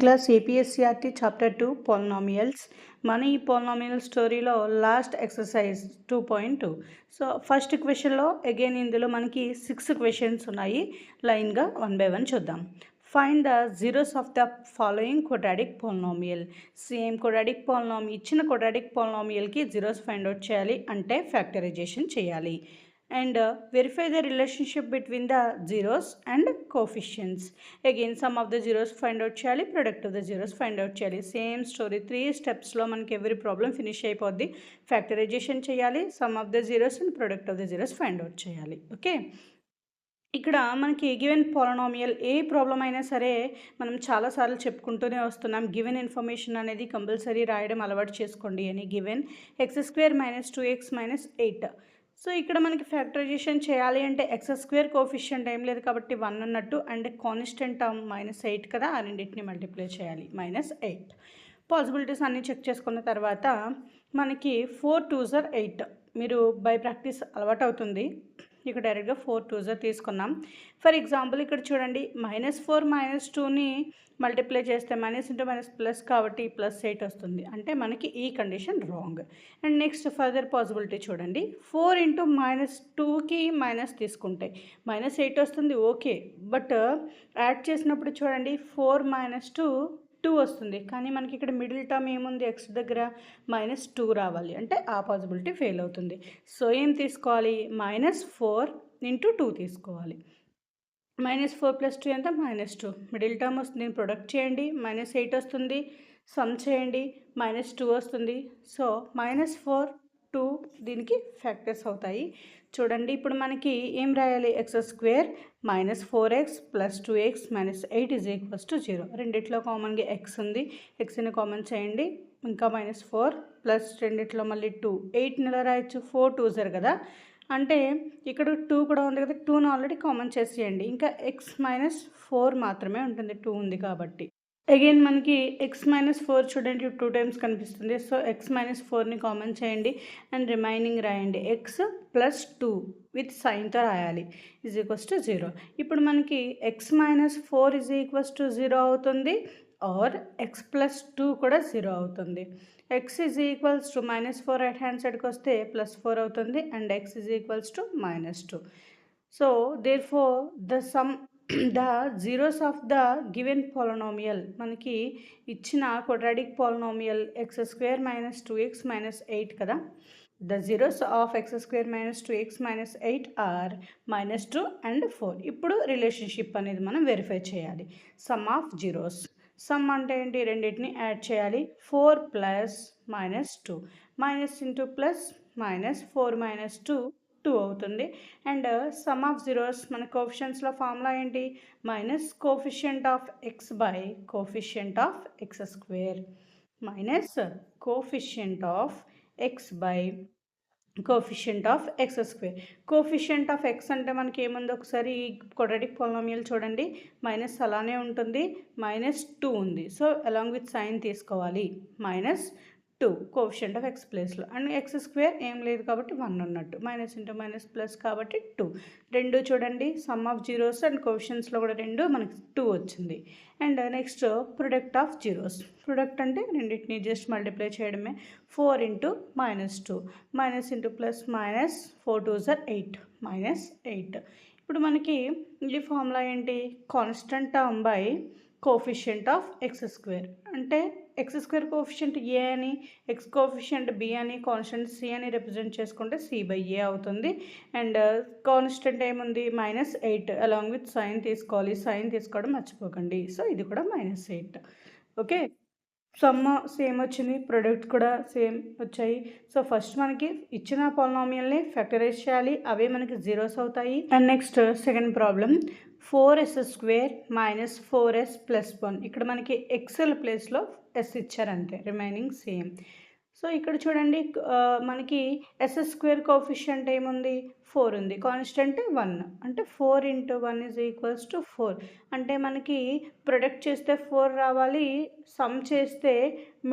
Class APSCERT chapter 2 polynomials. మన ఈ polynomial స్టోరీలో లాస్ట్ ఎక్సర్సైజ్ 2.2. సో ఫస్ట్ క్వశ్చన్లో అగైన్ ఇందులో మనకి 6 క్వశ్చన్స్ ఉన్నాయి. లైన్గా 1 by 1 చూద్దాం. Find the zeros of the following quadratic polynomial. Same quadratic polynomial ఇచ్చిన క్వాడ్రాటిక్ పాలినామియల్కి జీరోస్ ఫైండ్ అవుట్ చేయాలి అంటే ఫ్యాక్టరైజేషన్ చేయాలి. And verify the relationship between the zeros and coefficients. Again sum of the zeros find out cheyali, product of the zeros find out cheyali. Same story, 3 steps lo manaki every problem finish ayipoddi. Factorization cheyali, sum of the zeros and product of the zeros find out cheyali. Okay, ఇక్కడ మనకి given polynomial ఏ problem అయినా సరే మనం చాలాసార్లు చెప్పుకుంటూనే వస్తున్నాం. Given information అనేది compulsory రాయడం అలవాటు చేసుకోండి అని. Given x² - 2x - 8. సో ఇక్కడ మనకి ఫ్యాక్టరైజేషన్ చేయాలి అంటే x² కోఎఫిషియంట్ ఏం లేదు కాబట్టి 1 అన్నట్టు, అండ్ కాన్స్టెంట్ టర్మ్ -8 కదా, ఆ రెండింటిని మల్టిప్లై చేయాలి -8. పాసిబిలిటీస్ అన్నీ చెక్ చేసుకున్న తర్వాత మనకి 4 2s are 8. మీరు బై ప్రాక్టీస్ అలవాటు అవుతుంది. ఇక్కడ డైరెక్ట్గా 4 2s తీసుకున్నాం. ఫర్ ఎగ్జాంపుల్ ఇక్కడ చూడండి, -4 - 2ని మల్టిప్లై చేస్తే మైనస్ ఇంటూ మైనస్ ప్లస్ కాబట్టి +8 వస్తుంది. అంటే మనకి ఈ condition wrong. And next further possibility చూడండి, 4 ఇంటూ -2కి మైనస్ తీసుకుంటే -8 వస్తుంది. ఓకే, బట్ యాడ్ చేసినప్పుడు చూడండి 4 - 2 2 వస్తుంది. కానీ మనకి ఇక్కడ మిడిల్ టర్మ్ ఏముంది, x దగ్గర -2 రావాలి, అంటే ఆ పాసిబిలిటీ ఫెయిల్ అవుతుంది. సో ఏం తీసుకోవాలి, -4 × 2 తీసుకోవాలి. -4 + 2 ఎంత, -2. మిడిల్ టర్మ్ వస్తుంది, ప్రొడక్ట్ చేయండి, -8 వస్తుంది. సమ్ చేయండి, -2 వస్తుంది. సో -4 2 దీనికి ఫ్యాక్టర్స్ అవుతాయి. చూడండి ఇప్పుడు మనకి ఏం రాయాలి, x² - 4x + 2x - 8 = 0. రెండిట్లో కామన్గా x ఉంది, xని కామన్ చేయండి. ఇంకా -4 ప్లస్ రెండిట్లో మళ్ళీ 2, 8ని ఎలా రాయొచ్చు, 4 2s are కదా, అంటే ఇక్కడ 2 కూడా ఉంది కదా, 2ని ఆల్రెడీ కామన్ చేసేయండి. ఇంకా x - 4 మాత్రమే ఉంటుంది, 2 ఉంది కాబట్టి. అగైన్ మనకి x - 4 చూడండి 2 టైమ్స్ కనిపిస్తుంది. సో x - 4ని కామన్ చేయండి అండ్ రిమైనింగ్ రాయండి. x + 2 విత్ సైన్తో రాయాలి =0. ఇప్పుడు మనకి x - 4 = 0 అవుతుంది, ఆర్ x + 2 కూడా 0 అవుతుంది. x -4 రైట్ హ్యాండ్ సైడ్కి వస్తే +4 అవుతుంది and x -2. So therefore the sum the zeros of the given polynomial, మనకి ఇచ్చిన క్వాడ్రాటిక్ పాలినామియల్ x² - 2x - 8 కదా, the zeros of x² - 2x - 8 are -2 and 4. ఇప్పుడు రిలేషన్షిప్ అనేది మనం వెరిఫై చేయాలి. సమ్ ఆఫ్ జీరోస్, సమ్ అంటే ఏంటి, రెండింటిని యాడ్ చేయాలి. 4 + -2 మైనస్ ఇంటూ ప్లస్ -4 - 2 2 అవుతుంది. అండ్ సమ్ ఆఫ్ జీరోస్ మన కోఎఫిషియంట్స్లో ఫార్ములా ఏంటి, minus coefficient of x by coefficient of x² minus coefficient of x by coefficient of x². Coefficient of x అంటే మనకి ఏముంది, ఒకసారి క్వాడ్రాటిక్ పాలినామియల్ చూడండి, మైనస్ అలానే ఉంటుంది, -2 ఉంది. సో అలాంగ్ విత్ సైన్ తీసుకోవాలి, -2 కోఎఫిషియంట్ ఆఫ్ x ప్లేస్లో. అండ్ x² ఏం లేదు కాబట్టి 1 ఉన్నట్టు, మైనస్ ఇంటూ మైనస్ ప్లస్ కాబట్టి 2. రెండు చూడండి, సమ్ ఆఫ్ జీరోస్ అండ్ కోఎఫిషియంట్స్లో కూడా రెండు మనకి 2 వచ్చింది. And next product of zeros, product అంటే రెండింటిని జస్ట్ మల్టిప్లై చేయడమే. 4 × -2 minus into plus -4 2s are 8 -8. ఇప్పుడు మనకి ఈ ఫార్ములా ఏంటి, constant term by coefficient of x². అంటే x² కోఎఫిషియంట్ a అని, x కోఎఫిషియంట్ b అని, కాన్స్టెంట్ c అని రిప్రజెంట్ చేసుకుంటే c/a అవుతుంది. అండ్ కాన్స్టెంట్ ఏముంది, -8 అలాంగ్ విత్ సైన్ తీసుకోవాలి, సైన్ తీసుకోవడం మర్చిపోకండి. సో ఇది కూడా -8. ఓకే, సమ్ సేమ్ వచ్చింది, ప్రొడక్ట్ కూడా సేమ్ వచ్చాయి. సో ఫస్ట్ మనకి ఇచ్చిన పాలినామియల్ని ఫ్యాక్టరైజ్ చేయాలి, అవే మనకి జీరోస్ అవుతాయి. And next second problem, 4s² - 4s + 1. ఇక్కడ మనకి ఎక్సెల్ ప్లేస్లో s ఇచ్చారు అంతే, రిమైనింగ్ సేమ్. సో ఇక్కడ చూడండి మనకి s² కోఎఫిషియంట్ ఏముంది, 4 ఉంది, కాన్స్టెంట్ 1, అంటే 4 × 1 = 4. అంటే మనకి ప్రొడక్ట్ చేస్తే 4 రావాలి, సమ్ చేస్తే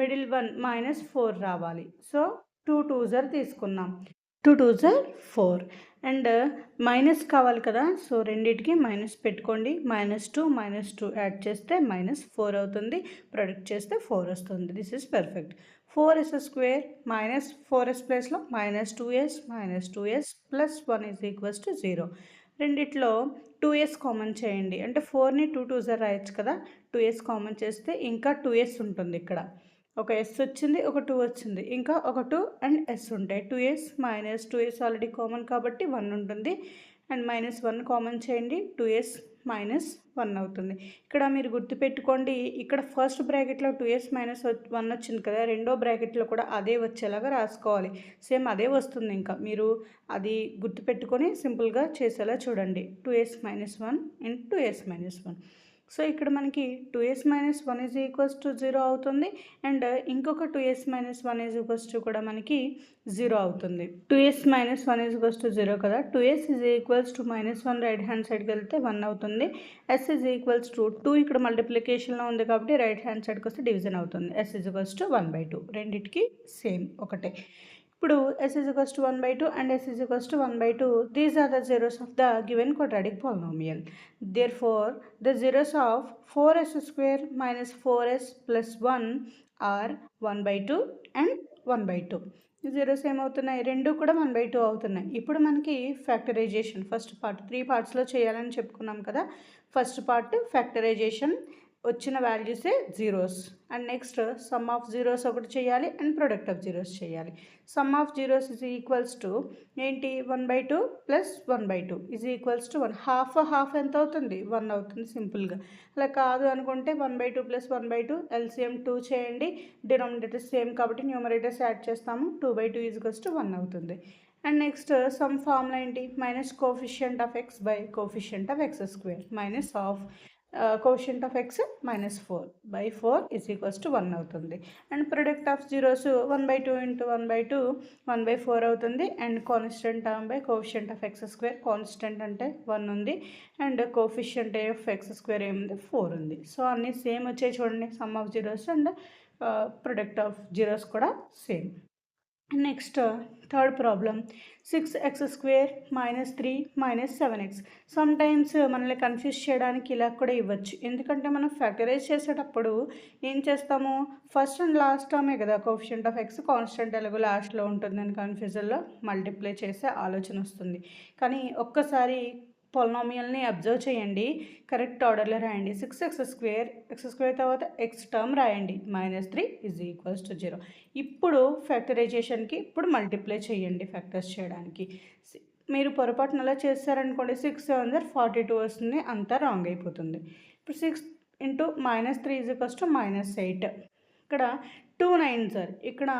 మిడిల్ 1 -4 రావాలి. సో 2 2s are తీసుకున్నాం, 2 2s are 4. అండ్ మైనస్ కావాలి కదా, సో రెండింటికి మైనస్ పెట్టుకోండి. -2 -2 యాడ్ చేస్తే -4 అవుతుంది. ప్రొడక్ట్ చేస్తే 4 వస్తుంది. This is perfect. 4s² -4s ప్లేస్లో -2s -2s + 1 = 0. రెండిట్లో 2s కామన్ చేయండి. అంటే 4ని 2 2s రాయొచ్చు కదా. 2s కామన్ చేస్తే ఇంకా 2s ఉంటుంది. ఇక్కడ ఒక s వచ్చింది, ఒక 2 వచ్చింది, ఇంకా ఒక 2 అండ్ s ఉంటాయి. 2s -2s ఆల్రెడీ కామన్ కాబట్టి 1 ఉంటుంది. అండ్ -1 కామన్ చేయండి, 2s -1 అవుతుంది. ఇక్కడ మీరు గుర్తుపెట్టుకోండి, ఇక్కడ ఫస్ట్ బ్రాకెట్లో 2s -1 వచ్చింది కదా, రెండో బ్రాకెట్లో కూడా అదే వచ్చేలాగా రాసుకోవాలి. సేమ్ అదే వస్తుంది. ఇంకా మీరు అది గుర్తుపెట్టుకొని సింపుల్గా చేసేలా చూడండి. 2s -1 and 2s -1. సో ఇక్కడ మనకి 2s -1 = 0 అవుతుంది. అండ్ ఇంకొక 2s -1 కూడా మనకి 0 అవుతుంది. 2s -1 = 0 కదా. 2s -1 రైట్ హ్యాండ్ సైడ్కి వెళ్తే 1 అవుతుంది. s 2 ఇక్కడ మల్టిప్లికేషన్లో ఉంది కాబట్టి రైట్ హ్యాండ్ సైడ్కి వస్తే డివిజన్ అవుతుంది. s 1/2 రెండింటికి సేమ్ ఒకటే. ఇప్పుడు s 1/2 and s 1/2. These are the zeros of the given quadratic polynomial. Therefore, the zeros of 4s² - 4s + 1 are 1/2 and 1/2. Zeros ఏమవుతున్నాయి, రెండు కూడా 1/2 అవుతున్నాయి. ఇప్పుడు మనకి ఫ్యాక్టరైజేషన్ ఫస్ట్ పార్ట్ 3 పార్ట్స్లో చేయాలని చెప్పుకున్నాం కదా. ఫస్ట్ పార్ట్ ఫ్యాక్టరైజేషన్, వచ్చిన వాల్యూసే zeros. And next sum of zeros ఒకటి చేయాలి అండ్ ప్రొడక్ట్ ఆఫ్ జీరోస్ చేయాలి. సమ్ ఆఫ్ జీరోస్ = ఏంటి, 1/2 + 1/2 = 1. హాఫ్ ఎంత అవుతుంది, 1 అవుతుంది సింపుల్గా. అలా కాదు అనుకుంటే 1/2 + 1/2 LCM 2 చేయండి. డినామినేటర్స్ సేమ్ కాబట్టి న్యూమరేటర్స్ యాడ్ చేస్తాము. 2/2 = 1 అవుతుంది. అండ్ నెక్స్ట్ సమ్ ఫార్ములా ఏంటి, minus coefficient of x by coefficient of x² minus of quotient of x -4/4 = 1 అవుతుంది. అండ్ ప్రొడక్ట్ ఆఫ్ జీరోస్ 1/2 × 1/2 1/4 అవుతుంది. And constant term by quotient of x², constant అంటే 1 ఉంది and coefficient of x² ఏముంది, 4 ఉంది. So అన్నీ same వచ్చాయి చూడండి. Sum of zeros and product of zeros కూడా same. Next third problem, 6x² - 3 - 7x. Sometimes మనల్ని కన్ఫ్యూజ్ చేయడానికి ఇలా కూడా ఇవ్వచ్చు. ఎందుకంటే మనం ఫ్యాక్టరైజ్ చేసేటప్పుడు ఏం చేస్తాము, ఫస్ట్ అండ్ లాస్ట్ టర్మే కదా కోఫిషియంట్ ఆఫ్ x, కాన్స్టెంట్ ఎలాగో లాస్ట్లో ఉంటుందని కన్ఫ్యూజన్లో మల్టిప్లై చేసే ఆలోచన వస్తుంది. కానీ ఒక్కసారి పొలినామియల్ని అబ్జర్వ్ చేయండి, కరెక్ట్ ఆర్డర్లో రాయండి. 6x² తర్వాత x టర్మ్ రాయండి, -3 = 0. ఇప్పుడు ఫ్యాక్టరైజేషన్కి ఇప్పుడు మల్టిప్లై చేయండి ఫ్యాక్టర్స్ చేయడానికి. మీరు పొరపాటున అలా చేస్తారనుకోండి, 6 7 42 వస్తుంది, అంతా రాంగ్ అయిపోతుంది. ఇప్పుడు 6 × -3 = -8. ఇక్కడ 2 9s ఇక్కడ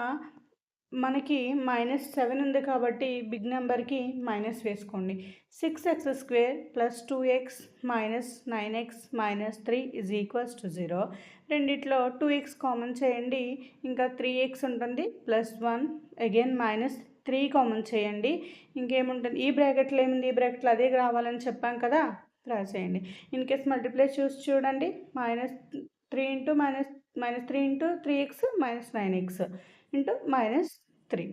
మనకి -7 ఉంది కాబట్టి బిగ్ నెంబర్కి మైనస్ వేసుకోండి. 6x² + 2x - 9x - 3 = 0. రెండిట్లో 2x కామన్ చేయండి, ఇంకా 3x ఉంటుంది, +1 అగైన్ -3 కామన్ చేయండి. ఇంకేముంటుంది, ఈ బ్రాకెట్లో ఏముంది, ఈ బ్రాకెట్లో అదే రావాలని చెప్పాం కదా, రాసేయండి. ఇన్ కేస్ మల్టిప్లై చూడండి, -3 × 3x - 9x - 3.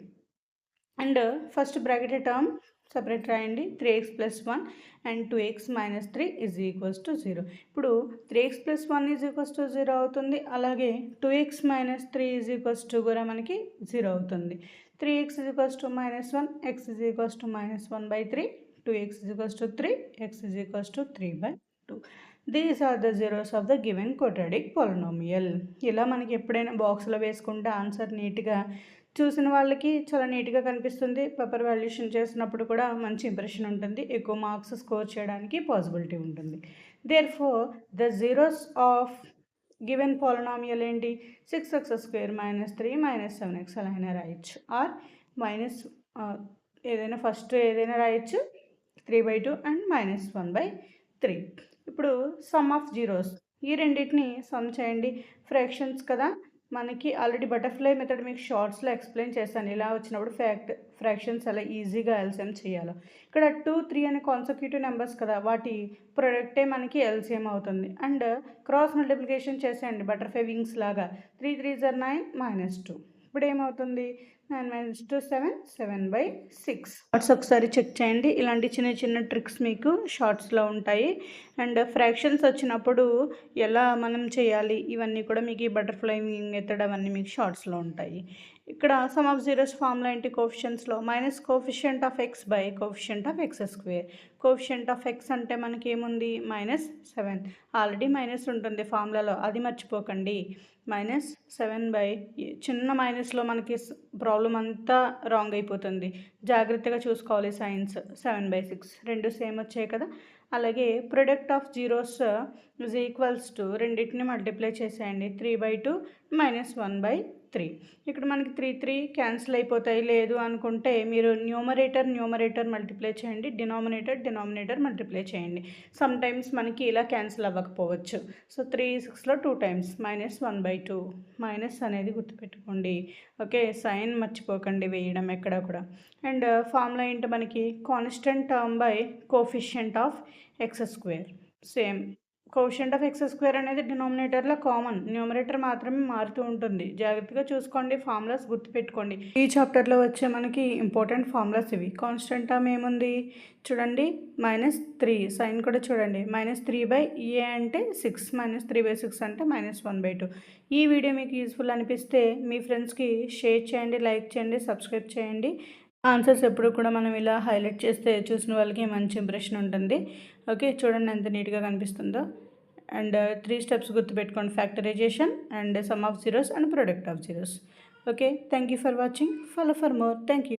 And first bracket term separate రాయండి, 3x + 1 అండ్ 2x - 3 = 0. ఇప్పుడు 3x + 1 = 0 అవుతుంది. అలాగే 2x - 3 = కూడా మనకి 0 అవుతుంది. 3x -1, x -1/3, 2x 3, x 3/2. These are the zeros of the given quadratic polynomial. ఇలా మనకి ఎప్పుడైనా బాక్స్లో వేసుకుంటే ఆన్సర్ నీట్గా చూసిన వాళ్ళకి చాలా నీట్గా కనిపిస్తుంది. పేపర్ వాల్యుయేషన్ చేసినప్పుడు కూడా మంచి ఇంప్రెషన్ ఉంటుంది, ఎక్కువ మార్క్స్ స్కోర్ చేయడానికి పాసిబిలిటీ ఉంటుంది. Therefore the zeros of given polynomial ఏంటి, 6x² - 3 - 7x అలా అయినా రాయొచ్చు, ఆర్ మైనస్ ఏదైనా ఫస్ట్ ఏదైనా రాయొచ్చు, 3/2 అండ్ -1/3. ఇప్పుడు సమ్ ఆఫ్ జీరోస్, ఈ రెండింటిని సమ్ చేయండి. ఫ్రాక్షన్స్ కదా, మనకి ఆల్రెడీ బటర్ఫ్లై మెథడ్ మీకు షార్ట్స్లో ఎక్స్ప్లెయిన్ చేశాను. ఇలా వచ్చినప్పుడు ఫ్రాక్షన్స్ ఎలా ఈజీగా ఎల్సిఎం చేయాలో. ఇక్కడ 2 3 అనే కాన్సెక్యూటివ్ నెంబర్స్ కదా, వాటి ప్రొడక్టే మనకి ఎల్సిఎం అవుతుంది. అండ్ క్రాస్ మల్టిప్లికేషన్ చేసేయండి బటర్ఫ్లై వింగ్స్ లాగా, 3 3s are 9 - 2. ఇప్పుడు ఏమవుతుంది, 9 - 2 7 7/6 షార్ట్స్ ఒకసారి చెక్ చేయండి. ఇలాంటి చిన్న చిన్న ట్రిక్స్ మీకు షార్ట్స్లో ఉంటాయి. అండ్ ఫ్రాక్షన్స్ వచ్చినప్పుడు ఎలా మనం చేయాలి ఇవన్నీ కూడా మీకు ఈ బటర్ఫ్లై మెథడ్ అవన్నీ మీకు షార్ట్స్లో ఉంటాయి. ఇక్కడ సమ్ ఆఫ్ జీరోస్ ఫార్ములా ఏంటి కోఫిషియంట్స్లో minus coefficient of x by coefficient of x square. Coefficient of x అంటే మనకి ఏముంది -7. ఆల్రెడీ మైనస్ ఉంటుంది ఫార్ములాలో, అది మర్చిపోకండి. -7 చిన్న మైనస్లో మనకి ప్రాబ్లం అంతా రాంగ్ అయిపోతుంది. జాగ్రత్తగా చూసుకోవాలి సైన్స్. 7/6 రెండు సేమ్ వచ్చాయి కదా. అలాగే product of zeros is equals to రెండింటిని మల్టిప్లై చేసేయండి. 3/2 -1/3. ఇక్కడ మనకి 3 క్యాన్సిల్ అయిపోతాయి. లేదు అనుకుంటే మీరు న్యూమరేటర్ మల్టిప్లై చేయండి, డినామినేటర్ మల్టిప్లై చేయండి. సమ్ టైమ్స్ మనకి ఇలా క్యాన్సిల్ అవ్వకపోవచ్చు. సో 3 6లో 2 టైమ్స్ -1/2 మైనస్ అనేది గుర్తుపెట్టుకోండి. ఓకే, సైన్ మర్చిపోకండి వేయడం ఎక్కడ కూడా. అండ్ ఫార్ములా ఏంటి మనకి constant term by coefficient of x square. Same quotient of x square అనేది డినామినేటర్లో కామన్, న్యూమరేటర్ మాత్రమే మారుతూ ఉంటుంది. జాగ్రత్తగా చూసుకోండి, ఫార్ములాస్ గుర్తుపెట్టుకోండి. ఈ చాప్టర్లో వచ్చే మనకి ఇంపార్టెంట్ ఫార్ములాస్ ఇవి. కాన్స్టెంట్ టర్మ్ ఏముంది చూడండి, -3. సైన్ కూడా చూడండి, -3/a అంటే 6, -3/6 అంటే -1/2. ఈ వీడియో మీకు యూస్ఫుల్ అనిపిస్తే మీ ఫ్రెండ్స్కి షేర్ చేయండి, లైక్ చేయండి, సబ్స్క్రైబ్ చేయండి. ఆన్సర్స్ ఎప్పుడు కూడా మనం ఇలా హైలైట్ చేస్తే చూసిన వాళ్ళకి మంచి ఇంప్రెషన్ ఉంటుంది. ఓకే, చూడండి ఎంత నీట్గా కనిపిస్తుందో. అండ్ 3 స్టెప్స్ గుర్తుపెట్టుకోండి, factorization and sum of zeros and product of zeros. Okay, thank you for watching. Follow for more. Thank you.